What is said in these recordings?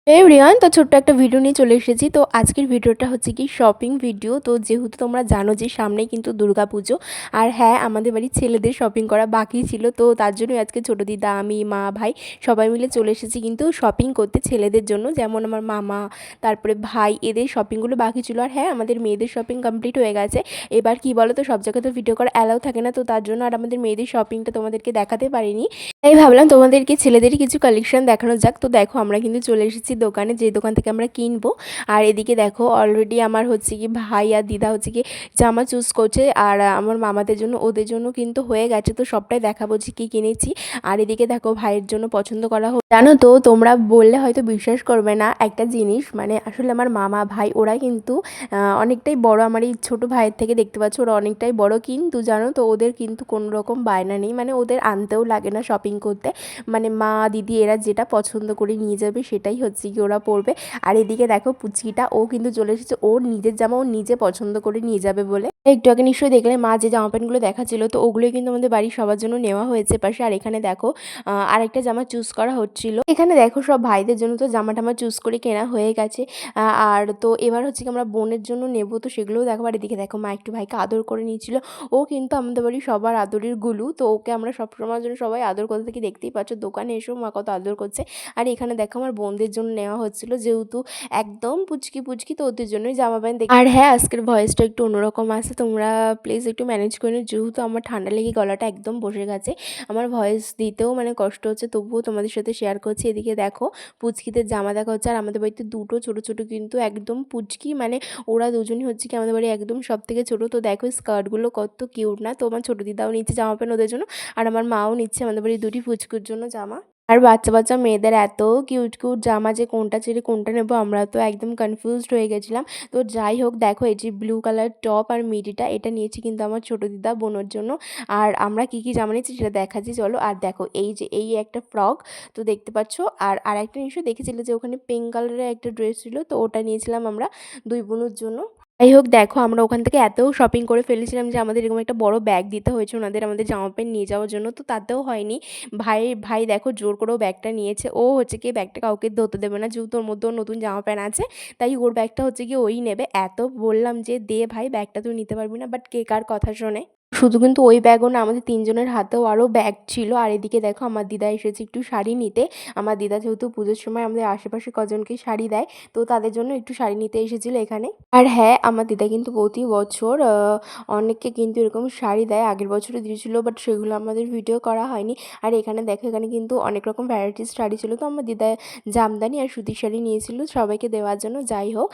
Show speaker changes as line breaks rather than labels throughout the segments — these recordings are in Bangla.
এভরিওয়ান, তো ছোট্ট একটা ভিডিও নিয়ে চলে এসেছি। তো আজকের ভিডিওটা হচ্ছে কি শপিং ভিডিও। তো যেহেতু তোমরা জানো যে সামনেই কিন্তু দুর্গাপুজো, আর হ্যাঁ, আমাদের বাড়ির ছেলেদের শপিং করা বাকি ছিল। তো তার জন্যই আজকে ছোটো দিদা, আমি, মা, ভাই সবাই মিলে চলে এসেছি কিন্তু শপিং করতে ছেলেদের জন্য। যেমন আমার মামা, তারপরে ভাই, এদের শপিংগুলো বাকি ছিল। আর হ্যাঁ, আমাদের মেয়েদের শপিং কমপ্লিট হয়ে গেছে। এবার কি বলো তো, সব জায়গায় তো ভিডিও করা অ্যালাউ থাকে না, তো তার জন্য আর আমাদের মেয়েদের শপিংটা তোমাদেরকে দেখাতে পারিনি। তাই ভাবলাম তোমাদেরকে ছেলেদেরই কিছু কালেকশন দেখানো যাক। তো দেখো, আমরা কিন্তু চলে এসেছি দোকানে, যে দোকান থেকে আমরা কিনবো। আর এদিকে দেখো, অলরেডি আমার হচ্ছে কি ভাই আর দিদা হচ্ছে কি জামা চুজ করছে, আর আমার মামাদের জন্য, ওদের জন্য কিন্তু হয়ে গেছে। তো সবটাই দেখাবো যে কী কিনেছি। আর এদিকে দেখো, ভাইয়ের জন্য পছন্দ করা জানো তো, তোমরা বললে হয়তো বিশ্বাস করবে না একটা জিনিস, মানে আসলে আমার মামা ভাই ওরা কিন্তু অনেকটাই বড়, আমার এই ছোটো ভাইয়ের থেকে দেখতে পাচ্ছ ওরা অনেকটাই বড়, কিন্তু জানো তো ওদের কিন্তু কোনো রকম বায়না নেই, মানে ওদের আনতেও লাগে না শপিং করতে। মানে মা দিদি এরা যেটা পছন্দ করে নিয়ে যাবে সেটাই হচ্ছে কি ওরা পরবে। আর এদিকে দেখো পুচকিটা, ও কিন্তু চলে এসেছে ওর নিজের জামা ও নিজে পছন্দ করে নিয়ে যাবে বলে। একটু আগে নিশ্চয়ই দেখলে মা যে জামা প্যান্টগুলো দেখাচ্ছিল, তো ওগুলোই কিন্তু আমাদের বাড়ির সবার জন্য নেওয়া হয়েছে পাশে। আর এখানে দেখো আরেকটা জামা চুজ করা হচ্ছিল। এখানে দেখো সব ভাইদের জন্য তো জামা টামা চুজ করে কেনা হয়ে গেছে। আর তো এবার হচ্ছে কি আমরা বোনের জন্য নেবো, তো সেগুলোও দেখো। আর এদিকে দেখো, মা একটু ভাইকে আদর করে নিয়েছিল। ও কিন্তু আমাদের বাড়ির সবার আদরের গুলু, তো ওকে আমরা সবসময়ের জন্য সবাই আদর করতে থাকি, দেখতেই পাচ্ছ দোকানে এসেও মা কত আদর করছে। আর এখানে দেখো আমার বোনদের জন্য নেওয়া হচ্ছিল, যেহেতু একদম পুচকি পুচকি, তো ওদের জন্যই জামা প্যান্ট আর হ্যাঁ, আজকের ভয়েসটা একটু অন্যরকম আছে, তোমরা প্লিজ একটু ম্যানেজ করে নিও, যেহেতু আমার ঠান্ডা লেগে গলাটা একদম বসে গেছে। আমার ভয়েস দিতেও মানে কষ্ট হচ্ছে, তবুও তোমাদের সাথে শেয়ার করছি। এদিকে দেখো পুচকিদের জামা দেখা হচ্ছে। আর আমাদের বাড়িতে দুটো ছোটো ছোটো কিন্তু একদম পুচকি, মানে ওরা দুজনই হচ্ছে কি আমাদের বাড়ি একদম সব থেকে ছোটো। তো দেখো স্কার্টগুলো কত কিউট না। তো আমার ছোটো দিদাও নিচ্ছে জামা প্যান্ট ওদের জন্য, আর আমার মাও নিচ্ছে আমাদের বাড়ির দুটি পুচকুর জন্য জামা। আর বাচ্চা বাচ্চা মেয়েদের এত কিউট কিউট জামা যে কোনটা ছেড়ে কোনটা নেবো, আমরা তো একদম কনফিউজড হয়ে গেছিলাম। তো যাই হোক, দেখো এই যে ব্লু কালার টপ আর মিডিটা, এটা নিয়েছি কিন্তু আমার ছোটো দিদা বোনের জন্য। আর আমরা কী কী জামা নিয়েছি সেটা দেখাচ্ছি চলো। আর দেখো এই যে এই একটা ফ্রক, তো দেখতে পাচ্ছ। আর আরেকটা নিশ্চয়ই দেখেছিলে যে ওখানে পিঙ্ক কালারের একটা ড্রেস ছিল, তো ওটা নিয়েছিলাম আমরা দুই বোনের জন্য। যাই হোক, দেখো আমরা ওখান থেকে এত শপিং করে ফেলেছিলাম যে আমাদের এরকম একটা বড় ব্যাগ দিতে হয়েছে ওনাদের আমাদের জামা প্যান্ট নিয়ে যাওয়ার জন্য, তো তাতেও হয়নি। ভাই দেখো জোর করেও ব্যাগটা নিয়েছে। ও হচ্ছে কি ব্যাগটা কাউকে ধরতে দেবে না, যেহেতু ওর মধ্যেও নতুন জামা প্যান্ট আছে, তাই ওর ব্যাগটা হচ্ছে কি ওই নেবে। এত বললাম যে দে ভাই, ব্যাগটা তুই নিতে পারবি না, বাট কে কার কথা শোনে। শুধু কিন্তু ওই ব্যাগও না, আমাদের তিনজনের হাতেও আরও ব্যাগ ছিল। আর এদিকে দেখো আমার দিদা এসেছে একটু শাড়ি নিতে। আমার দিদা যেহেতু পুজোর সময় আমাদের আশেপাশে কজনকে শাড়ি দেয়, তো তাদের জন্য একটু শাড়ি নিতে এসেছিলো এখানে। আর হ্যাঁ, আমার দিদা কিন্তু প্রতি বছর অনেককে কিন্তু এরকম শাড়ি দেয়, আগের বছরও দিয়েছিলো, বাট সেগুলো আমাদের ভিডিও করা হয়নি। আর এখানে দেখো, এখানে কিন্তু অনেক রকম ভ্যারাইটিস শাড়ি ছিল, তো আমার দিদা জামদানি আর সুতির শাড়ি নিয়েছিল সবাইকে দেওয়ার জন্য। যাই হোক,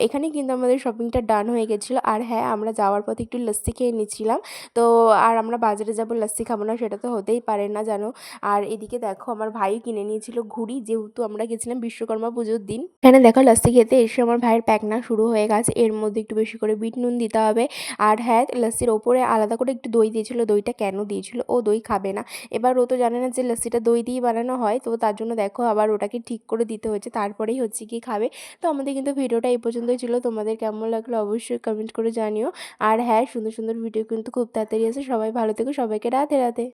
এখানে কিন্তু আমাদের শপিংটা ডান হয়ে গেছিলো। আর হ্যাঁ, আমরা যাওয়ার পথে একটু লস্যি খেয়ে নিচ্ছিলাম। তো আর আমরা বাজারে যাবো লস্যি খাবো না, সেটা তো হতেই পারে না জানো। আর এদিকে দেখো আমার ভাই কিনে নিয়েছিল ঘুড়ি, যেহেতু আমরা গেছিলাম বিশ্বকর্মা পুজোর দিন। এখানে দেখো লস্যি খেতে এসে আমার ভাইয়ের প্যাকনা শুরু হয়ে গেছে, এর মধ্যে একটু বেশি করে বিট নুন দিতে হবে। আর হ্যাঁ, লস্যির ওপরে আলাদা করে একটু দই দিয়েছিল, দইটা কেন দিয়েছিল, ও দই খাবে না। এবার ও তো জানে না যে লস্যিটা দই দিয়েই বানানো হয়, তো তার জন্য দেখো আবার ওটাকে ঠিক করে দিতে হয়েছে, তারপরেই হচ্ছে কি খাবে। তো আমাদের কিন্তু ভিডিওটা এই পর্যন্তই ছিল, তোমাদের কেমন লাগলো অবশ্যই কমেন্ট করে জানিও। আর হ্যাঁ, সুন্দর সুন্দর ভিডিও কিন্তু খুব তাড়াতাড়ি আছে, সবাই ভালো থেকো, সবাইকে রাধে রাধে।